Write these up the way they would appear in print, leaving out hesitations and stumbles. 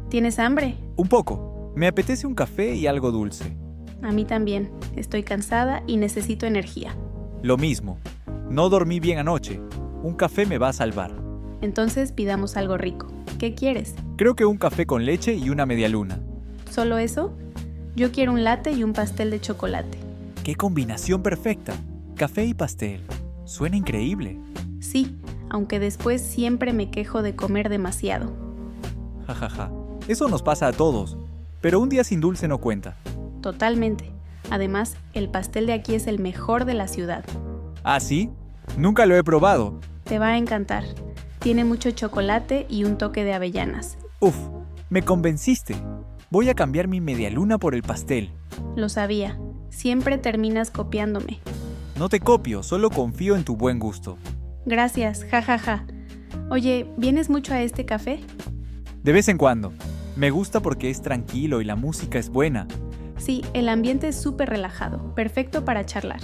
¿Tienes hambre? Un poco. Me apetece un café y algo dulce. A mí también. Estoy cansada y necesito energía. Lo mismo. No dormí bien anoche. Un café me va a salvar. Entonces pidamos algo rico. ¿Qué quieres? Creo que un café con leche y una medialuna. ¿Solo eso? Yo quiero un latte y un pastel de chocolate. ¡Qué combinación perfecta! Café y pastel. Suena increíble. Sí, aunque después siempre me quejo de comer demasiado. Jajaja. Eso nos pasa a todos. Pero un día sin dulce no cuenta. Totalmente. Además, el pastel de aquí es el mejor de la ciudad. ¿Ah, sí? Nunca lo he probado. Te va a encantar. Tiene mucho chocolate y un toque de avellanas. Uf, me convenciste. Voy a cambiar mi medialuna por el pastel. Lo sabía. Siempre terminas copiándome. No te copio, solo confío en tu buen gusto. Gracias, jajaja. Oye, ¿vienes mucho a este café? De vez en cuando. Me gusta porque es tranquilo y la música es buena. Sí, el ambiente es súper relajado, perfecto para charlar.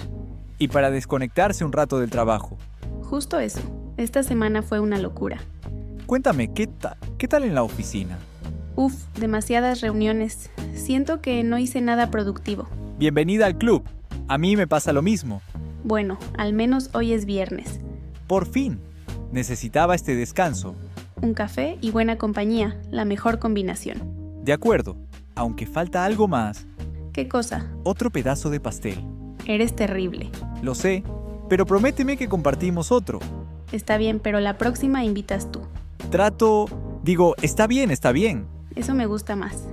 Y para desconectarse un rato del trabajo. Justo eso. Esta semana fue una locura. Cuéntame, ¿qué tal en la oficina? Uf, demasiadas reuniones. Siento que no hice nada productivo. Bienvenida al club. A mí me pasa lo mismo. Bueno, al menos hoy es viernes. Por fin. Necesitaba este descanso. Un café y buena compañía, la mejor combinación. De acuerdo, aunque falta algo más. ¿Qué cosa? Otro pedazo de pastel. Eres terrible. Lo sé, pero prométeme que compartimos otro. Está bien, pero la próxima invitas tú. Está bien, está bien. Eso me gusta más.